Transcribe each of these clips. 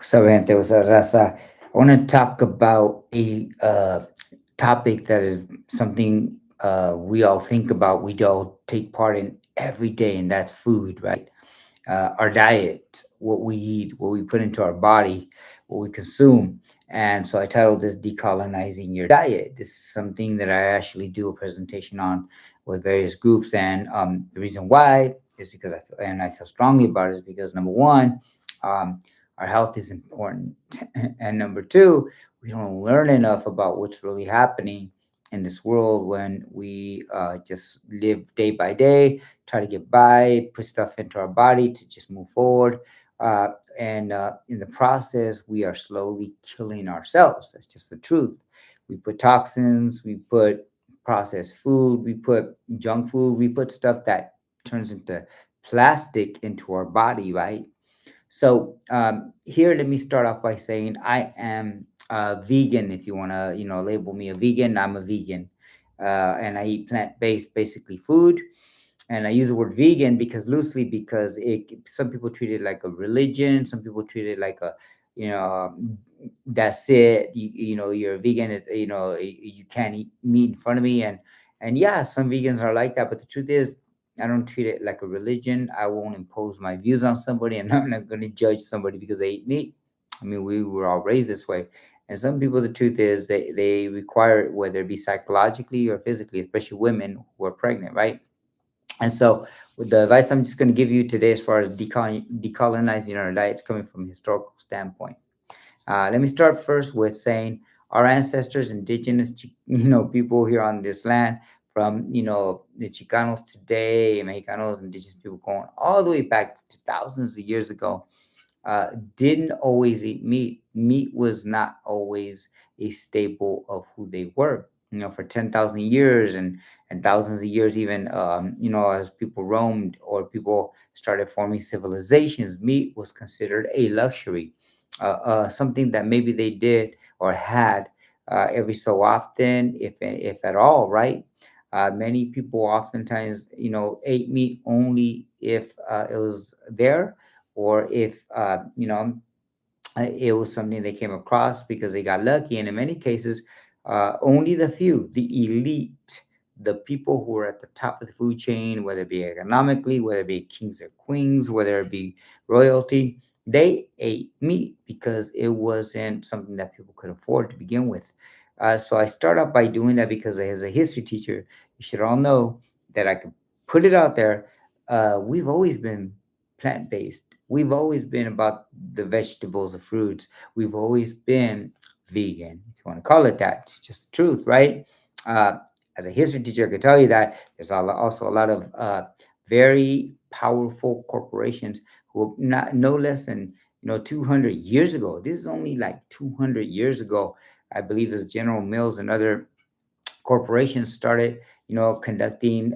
So, gente, what's up, Raza? I want to talk about a topic that is something we all think about, we all take part in every day, and that's food, right? Our diet, what we eat, what we put into our body, what we consume. And so I titled this Decolonizing Your Diet. This is something that I actually do a presentation on with various groups. And the reason why is because I feel strongly about it is because number one, um, our health is important. And number two, we don't learn enough about what's really happening in this world when we just live day by day, try to get by, put stuff into our body to just move forward. And in the process, we are slowly killing ourselves. That's just the truth. We put toxins, we put processed food, we put junk food, we put stuff that turns into plastic into our body, right? So here, let me start off by saying I am a vegan. If you want to, label me a vegan, I'm a vegan, and I eat plant-based, basically food. And I use the word vegan because loosely because some people treat it like a religion, some people treat it like a, you know, that's it. You're a vegan. You can't eat meat in front of me, and yeah, some vegans are like that. But the truth is, I don't treat it like a religion. I won't impose my views on somebody, and I'm not going to judge somebody because they eat meat. I mean, we were all raised this way. And some people, the truth is, they require it, whether it be psychologically or physically, especially women who are pregnant, right? And so, with the advice I'm just going to give you today, as far as decolonizing our diets, coming from a historical standpoint. Let me start first with saying our ancestors, indigenous, people here on this land, from the Chicanos today, Mexicanos, indigenous people going all the way back to thousands of years ago, didn't always eat meat. Meat was not always a staple of who they were. For 10,000 years and thousands of years, even, as people roamed or people started forming civilizations, meat was considered a luxury, something that maybe they did or had every so often, if at all, right? Many people oftentimes, ate meat only if it was there, or if it was something they came across because they got lucky. And in many cases, only the few, the elite, the people who are at the top of the food chain, whether it be economically, whether it be kings or queens, whether it be royalty, they ate meat because it wasn't something that people could afford to begin with. So I start out by doing that because as a history teacher, you should all know that I could put it out there. We've always been plant based. We've always been about the vegetables, the fruits. We've always been vegan, if you want to call it that. It's just the truth, right? Uh, as a history teacher, I can tell you that there's also a lot of very powerful corporations who, not no less than 200 years ago. This is only like 200 years ago. I believe as General Mills and other corporations started, conducting,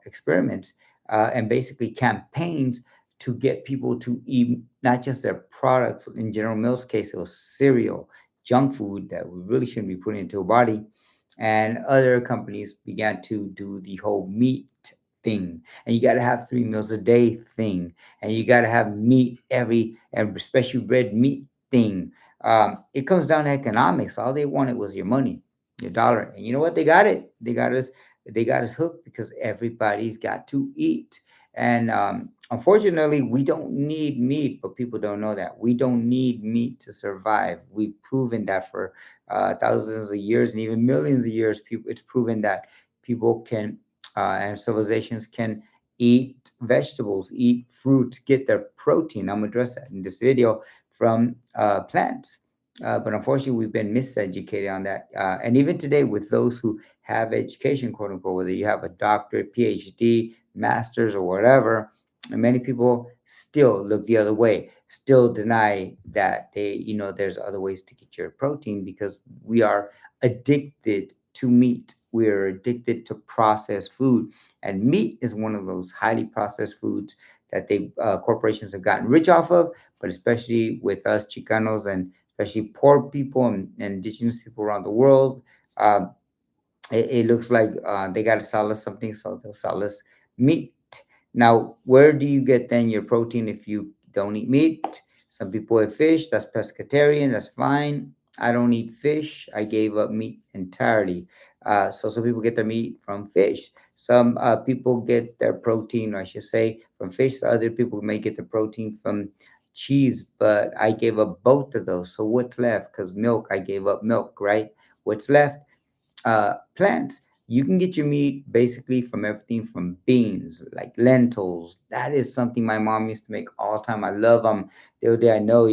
experiments, and basically campaigns to get people to eat not just their products. In General Mills' case, it was cereal, junk food that we really shouldn't be putting into a body. And other companies began to do the whole meat thing, and you got to have 3 meals a day thing, and you got to have meat and especially red meat thing. It comes down to economics. All they wanted was your money, your dollar. And you know what? They got it. They got us hooked because everybody's got to eat. And unfortunately, we don't need meat, but people don't know that. We don't need meat to survive. We've proven that for thousands of years and even millions of years. It's proven that people can, and civilizations can, eat vegetables, eat fruits, get their protein. I'm going to address that in this video, from plants. But unfortunately, we've been miseducated on that. And even today, with those who have education, quote unquote, whether you have a doctorate, PhD, master's, or whatever, and many people still look the other way, still deny that there's other ways to get your protein, because we are addicted to meat. We're addicted to processed food. And meat is one of those highly processed foods that corporations have gotten rich off of, but especially with us Chicanos, and especially poor people and indigenous people around the world. Uh, it looks like they got to sell us something, so they'll sell us meat. Now, where do you get then your protein if you don't eat meat? Some people eat fish. That's pescatarian. That's fine. I don't eat fish. I gave up meat entirely. So some people get their meat from fish. Some people get their protein, or I should say, from fish. Other people may get the protein from cheese, but I gave up both of those. So what's left? Because milk, I gave up milk, right? What's left? Plants. You can get your meat basically from everything from beans, like lentils. That is something my mom used to make all the time. I love them. The other day, I know,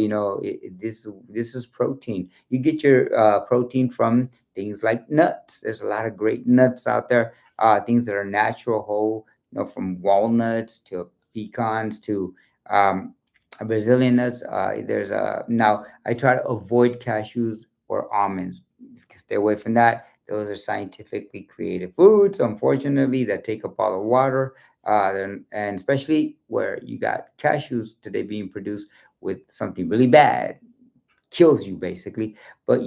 this is protein. You get your protein from things like nuts. There's a lot of great nuts out there. Things that are natural, whole. From walnuts to pecans to um, Brazilian nuts. There's a now I try to avoid cashews or almonds. Stay away from that. Those are scientifically created foods, unfortunately, that take up all the water. And especially where you got cashews today being produced with something really bad, kills you basically. But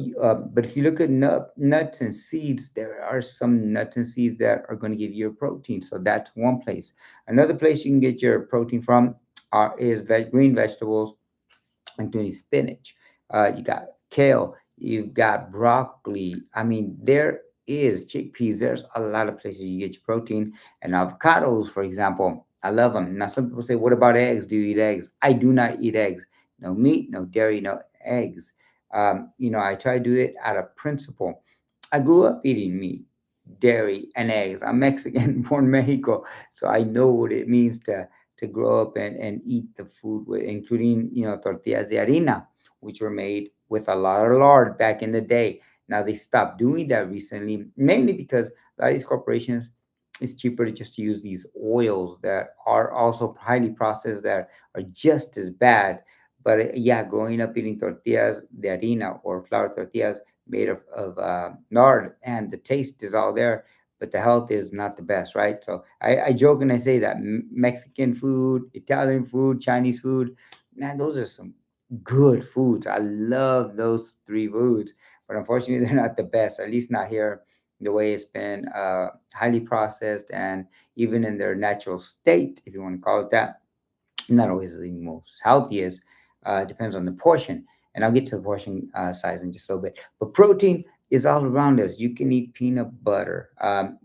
if you look at nuts and seeds, there are some nuts and seeds that are going to give you a protein. So that's one place. Another place you can get your protein from is green vegetables, including spinach. You got kale. You've got broccoli. I mean, there is chickpeas. There's a lot of places you get your protein. And avocados, for example, I love them. Now, some people say, "What about eggs? Do you eat eggs?" I do not eat eggs. No meat, no dairy, no eggs. I try to do it out of principle. I grew up eating meat, dairy, and eggs. I'm Mexican, born in Mexico, so I know what it means to grow up and eat the food with, including tortillas de harina, which were made with a lot of lard back in the day. Now they stopped doing that recently, mainly because a lot of these corporations, it's cheaper to just use these oils that are also highly processed, that are just as bad. But yeah, growing up eating tortillas de harina or flour tortillas made of lard, and the taste is all there, but the health is not the best, right? So I joke and I say that Mexican food, Italian food, Chinese food, man, those are some good foods. I love those three foods, but unfortunately, they're not the best, at least not here. The way it's been highly processed, and even in their natural state, if you want to call it that, not always the most healthiest. Depends on the portion, and I'll get to the portion size in just a little bit. But protein is all around us. You can eat peanut butter.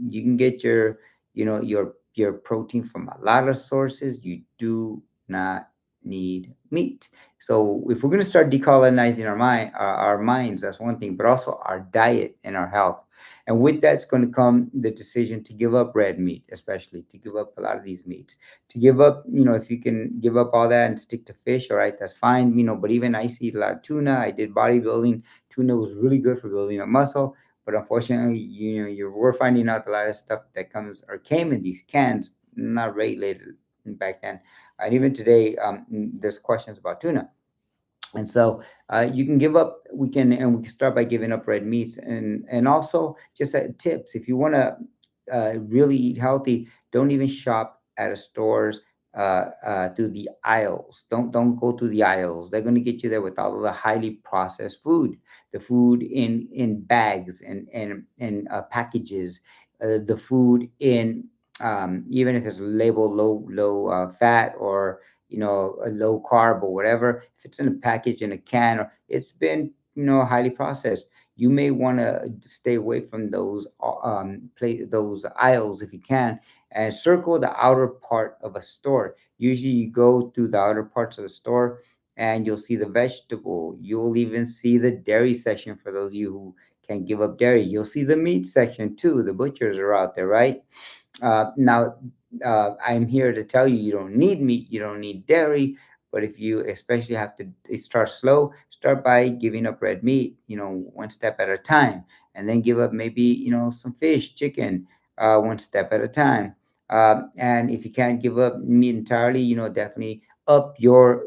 You can get your protein from a lot of sources. You do not need meat. So if we're going to start decolonizing our minds, that's one thing, but also our diet and our health. And with that's going to come the decision to give up red meat, especially to give up a lot of these meats, to give up, if you can give up all that and stick to fish, all right, that's fine, but even I eat a lot of tuna. I did bodybuilding. Tuna was really good for building up muscle, but unfortunately, we're finding out a lot of stuff that comes or came in these cans, not regulated back then. And even today, there's questions about tuna. And so you can give up, we can start by giving up red meats, and also just tips. If you want to really eat healthy, don't even shop at a stores through the aisles. Don't go through the aisles. They're going to get you there with all of the highly processed food, the food in bags and packages, the food in even if it's labeled low fat, or a low carb or whatever. If it's in a package, in a can, or it's been highly processed, you may want to stay away from those aisles if you can, and circle the outer part of a store. Usually you go through the outer parts of the store, and you'll see the vegetable. You'll even see the dairy section for those of you who can't give up dairy. You'll see the meat section too. The butchers are out there, right? Now, I'm here to tell you, you don't need meat, you don't need dairy, but if you especially have to start slow, start by giving up red meat, one step at a time, and then give up maybe, some fish, chicken, one step at a time. And if you can't give up meat entirely, definitely up your,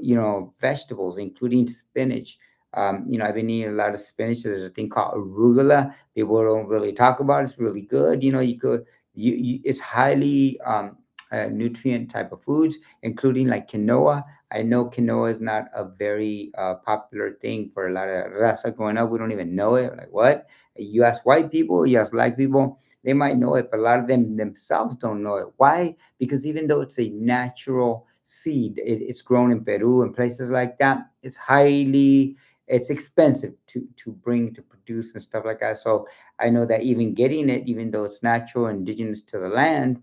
vegetables, including spinach. I've been eating a lot of spinach. There's a thing called arugula. People don't really talk about it. It's really good. It's highly nutrient type of foods, including like quinoa. I know quinoa is not a very popular thing for a lot of raza growing up. We don't even know it. Like, what? You ask white people, you ask black people, they might know it, but a lot of them themselves don't know it. Why? Because even though it's a natural seed. It's grown in Peru and places like that. It's expensive to bring to produce and stuff like that. So I know that even getting it, even though it's natural, indigenous to the land,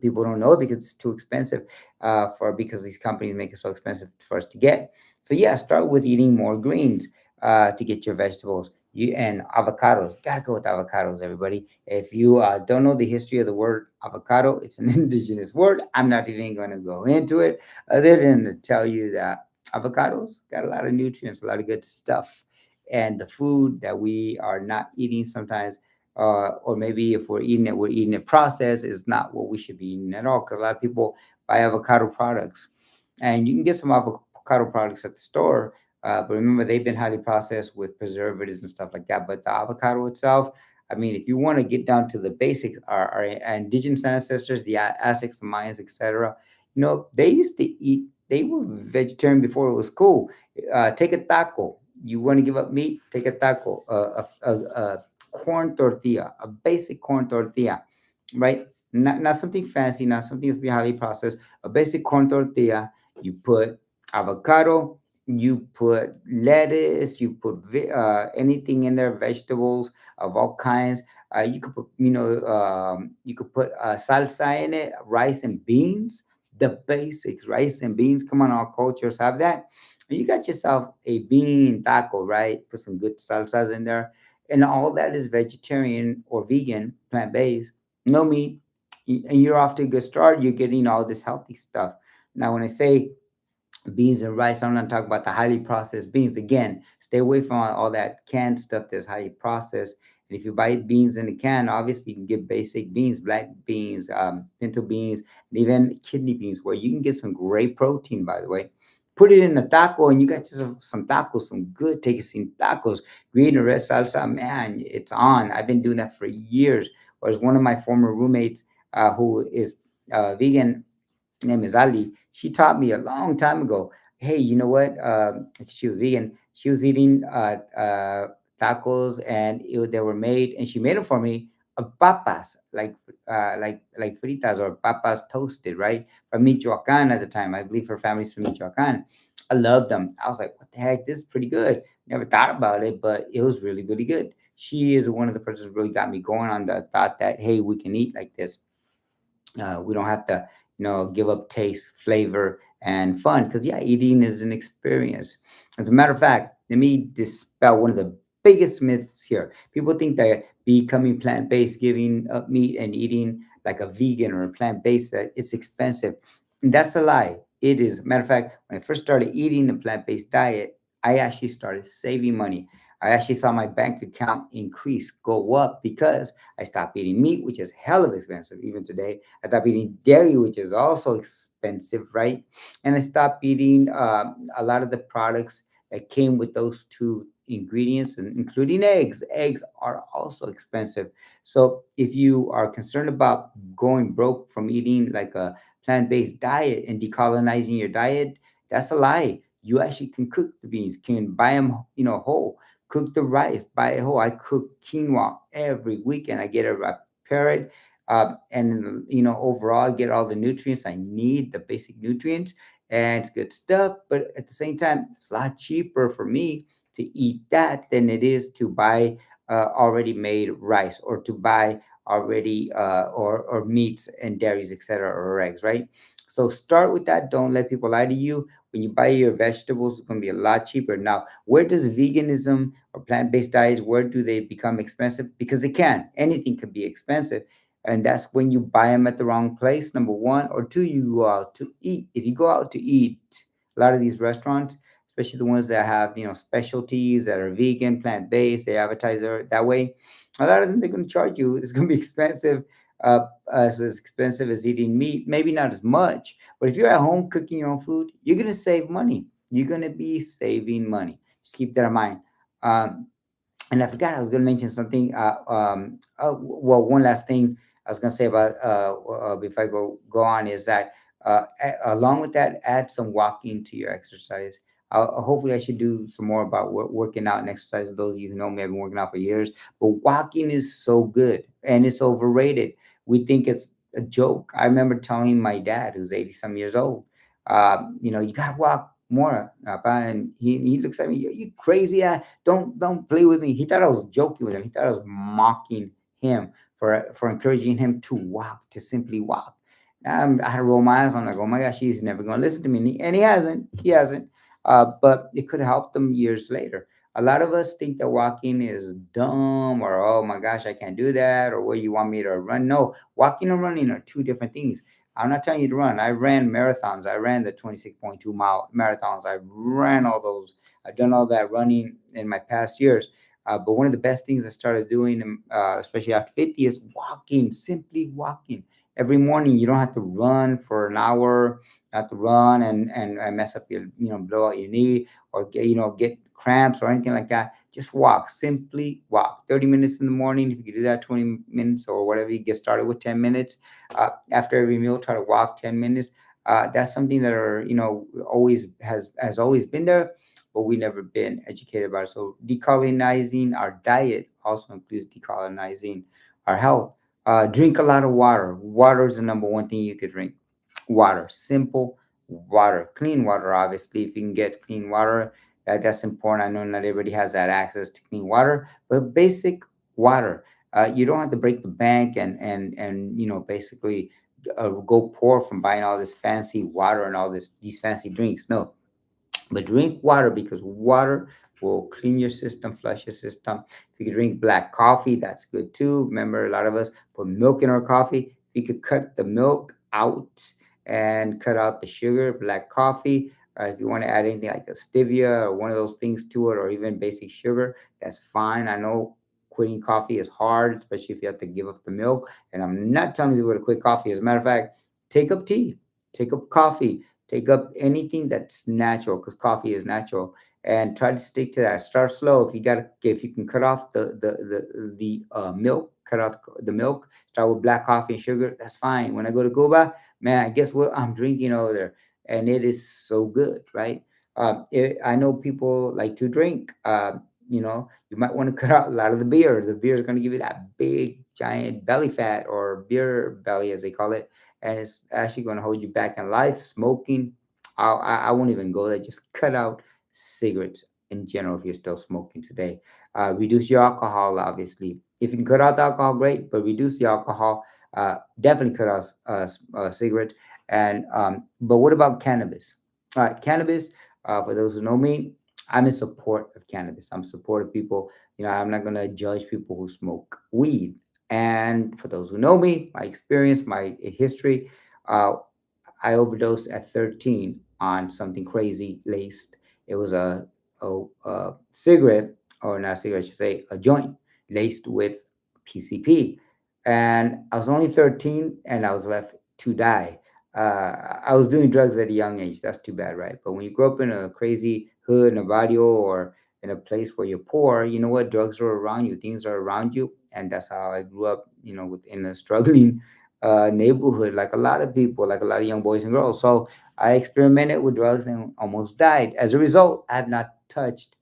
people don't know it because it's too expensive for because these companies make it so expensive for us to get. So yeah, start with eating more greens to get your vegetables. You and avocados. Gotta go with avocados, everybody. If you don't know the history of the word avocado, it's an indigenous word. I'm not even going to go into it, other than to tell you that avocados got a lot of nutrients, a lot of good stuff, and the food that we are not eating sometimes, or maybe if we're eating it processed, is not what we should be eating at all. Because a lot of people buy avocado products, and you can get some avocado products at the store, but remember they've been highly processed with preservatives and stuff like that. But the avocado itself, I mean, if you want to get down to the basics, our indigenous ancestors, the Aztecs, the Mayans, etc., they used to eat. They were vegetarian before it was cool. Take a taco. You want to give up meat? Take a taco. A corn tortilla, a basic corn tortilla, right? Not something fancy, not something that's be highly processed. A basic corn tortilla. You put avocado, you put lettuce, you put anything in there, vegetables of all kinds. You could put, you could put salsa in it, rice and beans. The basics, rice and beans. Come on, all cultures have that. And you got yourself a bean taco, right? Put some good salsas in there, and all that is vegetarian or vegan, plant based, no meat, and you're off to a good start. You're getting all this healthy stuff. Now, when I say beans and rice, I'm not talking about the highly processed beans. Again, stay away from all that canned stuff that's highly processed. And if you buy beans in a can, obviously you can get basic beans, black beans, pinto beans, and even kidney beans, where you can get some great protein, by the way. Put it in a taco, and you got yourself some tacos, some good tasting tacos. Green or red salsa, man, it's on. I've been doing that for years. Whereas one of my former roommates, who is vegan, name is Ali. She taught me a long time ago. Hey, you know what? She was vegan. She was eating tacos, and they were made, and she made them for me. Papas, like fritas or papas toasted, right? From Michoacan at the time. I believe her family's from Michoacan. I loved them. I was like, what the heck? This is pretty good. Never thought about it, but it was really, really good. She is one of the persons who really got me going on the thought that, hey, we can eat like this. We don't have to, give up taste, flavor, and fun. Because yeah, eating is an experience. As a matter of fact, let me dispel one of the biggest myths here. People think that becoming plant-based, giving up meat and eating like a vegan or a plant-based, that it's expensive. And that's a lie. It is. Matter of fact, when I first started eating a plant-based diet, I actually started saving money. I actually saw my bank account increase, go up, because I stopped eating meat, which is hell of expensive even today. I stopped eating dairy, which is also expensive, right? And I stopped eating a lot of the products that came with those two ingredients, and including eggs. Eggs are also expensive. So if you are concerned about going broke from eating like a plant-based diet and decolonizing your diet, that's a lie. You actually can cook the beans, can buy them, whole. Cook the rice, buy it whole. I cook quinoa every weekend. I get it, I prepare it, and overall I get all the nutrients I need, the basic nutrients, and it's good stuff. But at the same time, it's a lot cheaper for me to eat that than it is to buy already made rice, or to buy already or meats and dairies, etc., or eggs, right? So start with that. Don't let people lie to you. When you buy your vegetables, it's going to be a lot cheaper. Now, where does veganism or plant-based diets, where do they become expensive? Because they can. Anything can be expensive, and that's when you buy them at the wrong place, number one. Or two, you go out to eat. If you go out to eat, a lot of these restaurants, especially the ones that have specialties that are vegan, plant-based, they advertise that way. A lot of them, they're going to charge you. It's going to be expensive, as expensive as eating meat. Maybe not as much, but if you're at home cooking your own food, you're going to save money. You're going to be saving money. Just keep that in mind. Um, and I forgot I was going to mention something. Well, one last thing I was going to say about before I go on is that along with that, add some walking to your exercise. Hopefully, I should do some more about working out and exercise. Those of you who know me, I've been working out for years. But walking is so good, and it's overrated. We think it's a joke. I remember telling my dad, who's 80 some years old, You gotta walk more. And he looks at me, you crazy? Don't play with me. He thought I was joking with him. He thought I was mocking him for encouraging him to walk, to simply walk. I had to roll my eyes. I'm like, oh my gosh, he's never going to listen to me. And he hasn't. He hasn't. But it could help them years later. A lot of us think that walking is dumb, or oh my gosh, I can't do that, or what, you want me to run? No, walking and running are two different things. I'm not telling you to run. I ran marathons. I ran the 26.2 mile marathons. I ran all those. I've done all that running in my past years. But one of the best things I started doing, especially after 50, is walking, simply walking. Every morning, you don't have to run for an hour, have to run and mess up your, blow out your knee, or get cramps or anything like that. Just walk, simply walk. 30 minutes in the morning. If you can do that, 20 minutes or whatever, you get started with 10 minutes. After every meal, try to walk 10 minutes. That's something that always has always been there, but we never been educated about it. So decolonizing our diet also includes decolonizing our health. Drink a lot of water. Water is the number one thing you could drink. Water, simple water, clean water. Obviously, if you can get clean water, that's important. I know not everybody has that access to clean water, but basic water. You don't have to break the bank and basically go poor from buying all this fancy water and all these fancy drinks. No, but drink water, because water will clean your system, flush your system. If you could drink black coffee, that's good too. Remember, a lot of us put milk in our coffee. If you could cut the milk out and cut out the sugar, black coffee. If you want to add anything like a stevia or one of those things to it, or even basic sugar, that's fine. I know quitting coffee is hard, especially if you have to give up the milk. And I'm not telling you to quit coffee. As a matter of fact, take up tea, take up coffee, take up anything that's natural, because coffee is natural, and try to stick to that. Start slow. If you can cut off the milk, cut out the milk. Start with black coffee and sugar. That's fine. When I go to Cuba, man, guess what I'm drinking over there, and it is so good, right? I know people like to drink. You might want to cut out a lot of the beer. The beer is going to give you that big giant belly fat, or beer belly as they call it, and it's actually going to hold you back in life. Smoking, I won't even go there. Just cut out cigarettes in general if you're still smoking today. Reduce your alcohol, obviously. If you can cut out the alcohol, great, but reduce the alcohol. Definitely cut out cigarette. But what about cannabis? All right, cannabis. For those who know me, I'm in support of cannabis. I'm support of people. I'm not gonna judge people who smoke weed. And for those who know me, my experience, my history, uh, I overdosed at 13 on something crazy laced. It was a cigarette, or not a cigarette, I should say, a joint laced with PCP. And I was only 13 and I was left to die. I was doing drugs at a young age. That's too bad, right? But when you grow up in a crazy hood, in a barrio, or in a place where you're poor, you know what? Drugs are around you, things are around you. And that's how I grew up, in a struggling neighborhood, like a lot of people, like a lot of young boys and girls. So I experimented with drugs and almost died. As a result, I have not touched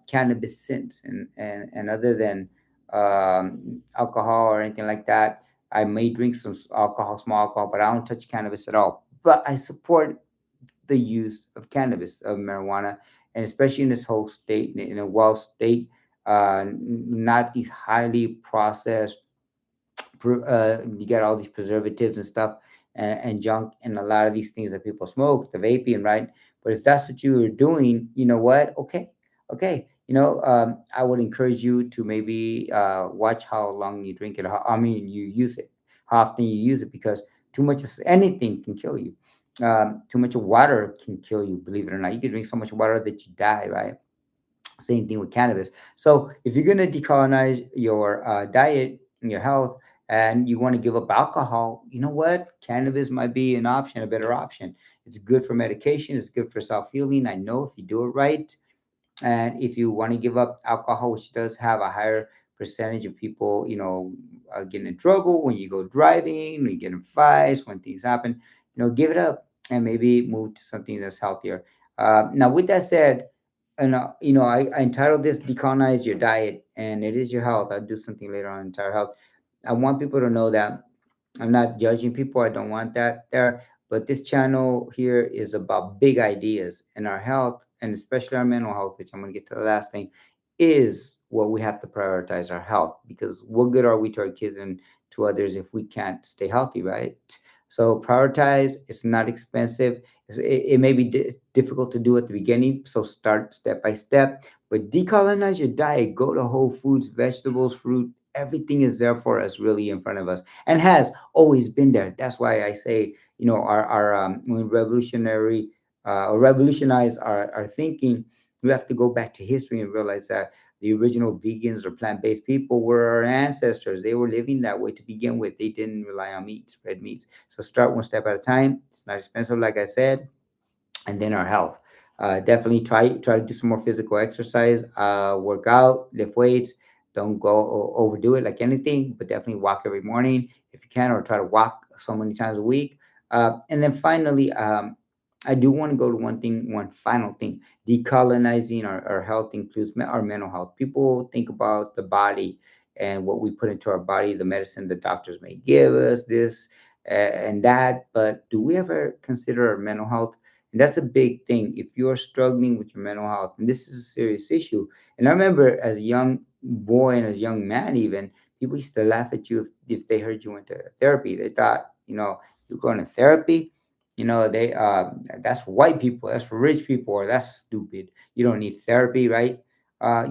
cannabis since. And other than alcohol or anything like that, I may drink some alcohol, small alcohol, but I don't touch cannabis at all. But I support the use of cannabis, of marijuana, and especially in this whole state, in a well state, not these highly processed, you get all these preservatives and stuff, and junk, and a lot of these things that people smoke, the vaping, right? But if that's what you are doing, you know what? Okay, okay. I would encourage you to maybe watch how long you drink it. You use it, how often you use it, because too much of anything can kill you. Too much of water can kill you. Believe it or not, you can drink so much water that you die, right? Same thing with cannabis. So if you're going to decolonize your diet and your health, and you want to give up alcohol, you know what? Cannabis might be an option, a better option. It's good for medication. It's good for self healing. I know if you do it right. And if you want to give up alcohol, which does have a higher percentage of people, getting in trouble when you go driving, when you get in fights, when things happen, give it up and maybe move to something that's healthier. Now, with that said, and I entitled this "Decolonize Your Diet," and it is your health. I'll do something later on entire health. I want people to know that I'm not judging people. I don't want that there. but this channel here is about big ideas, and our health, and especially our mental health, which I'm going to get to the last thing, is what we have to prioritize our health, because what good are we to our kids and to others if we can't stay healthy, right? So prioritize. It's not expensive. It may be difficult to do at the beginning, so start step by step. But decolonize your diet. Go to whole foods, vegetables, fruit. Everything is there for us, really in front of us, and has always been there. That's why I say, our when or revolutionize our thinking, we have to go back to history and realize that the original vegans or plant-based people were our ancestors. They were living that way to begin with. They didn't rely on meats, red meats. So start one step at a time. It's not expensive, like I said. And then our health. Definitely try to do some more physical exercise, work out, lift weights. Don't go overdo it like anything, but definitely walk every morning if you can, or try to walk so many times a week. And then finally, I do want to go to one final thing. Decolonizing our health includes our mental health. People think about the body and what we put into our body, the medicine the doctors may give us, this and that. But do we ever consider our mental health? And that's a big thing. If you're struggling with your mental health, and this is a serious issue. And I remember as a young boy and as a young man, even people used to laugh at you if they heard you went to therapy. They thought, you're going to therapy. They that's for white people, that's for rich people, or that's stupid. You don't need therapy, right?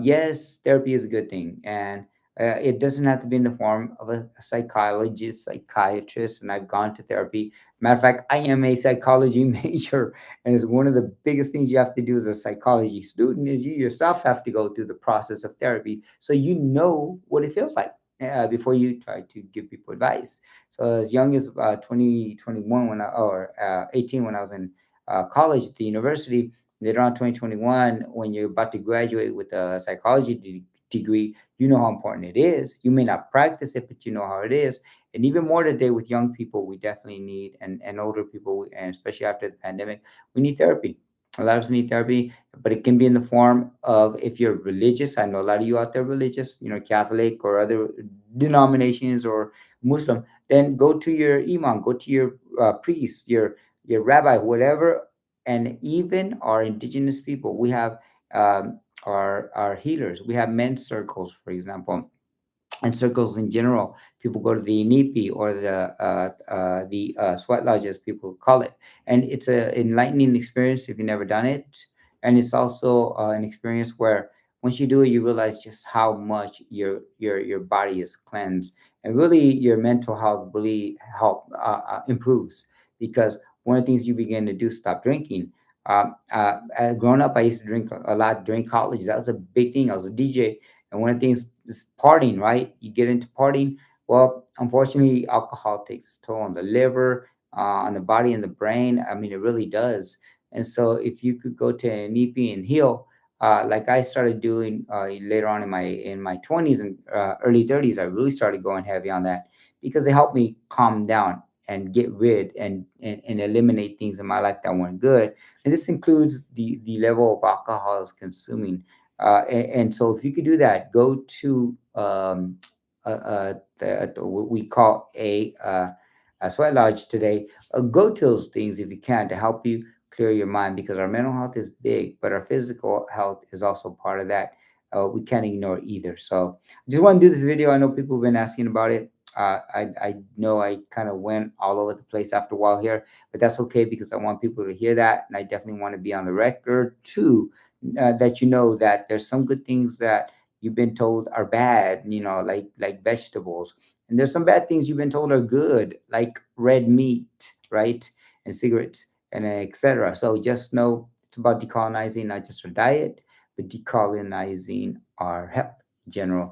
Yes, therapy is a good thing, and it doesn't have to be in the form of a psychologist, psychiatrist. And I've gone to therapy. Matter of fact, I am a psychology major, and it's one of the biggest things you have to do as a psychology student is you yourself have to go through the process of therapy, so you know what it feels like before you try to give people advice. So as young as 2021, or 18, when I was in college at the university, later on 2021, when you're about to graduate with a psychology degree, you know how important it is. You may not practice it, but you know how it is. And even more today with young people, we definitely need, and older people, and especially after the pandemic, we need therapy. A lot of us need therapy, but it can be in the form of, if you're religious. I know a lot of you out there religious, Catholic or other denominations, or Muslim. Then go to your imam, go to your priest, your rabbi, whatever. And even our indigenous people, we have our healers. We have men's circles, for example, and circles in general. People go to the nipi, or the sweat lodge, as people call it, and it's a enlightening experience if you've never done it. And it's also an experience where once you do it, you realize just how much your body is cleansed, and really your mental health really improves, because one of the things you begin to do, stop drinking. Growing up, I used to drink a lot during college. That was a big thing. I was a DJ, and one of the things is partying, right? You get into partying. Well, unfortunately, alcohol takes its toll on the liver, on the body, and the brain. I mean, it really does. And so, if you could go to an EP and heal, like I started doing later on in my 20s and early 30s, I really started going heavy on that, because it helped me calm down and get rid and eliminate things in my life that weren't good. And this includes the level of alcohol I was consuming. And so, if you could do that, go to what we call a sweat lodge today. Go to those things if you can, to help you clear your mind, because our mental health is big, but our physical health is also part of that. We can't ignore either. So I just want to do this video. I know people have been asking about it. I know I kind of went all over the place after a while here, but that's okay, because I want people to hear that, and I definitely want to be on the record too, that that there's some good things that you've been told are bad, like vegetables, and there's some bad things you've been told are good, like red meat, right, and cigarettes, and etc. So just know it's about decolonizing not just our diet, but decolonizing our health in general.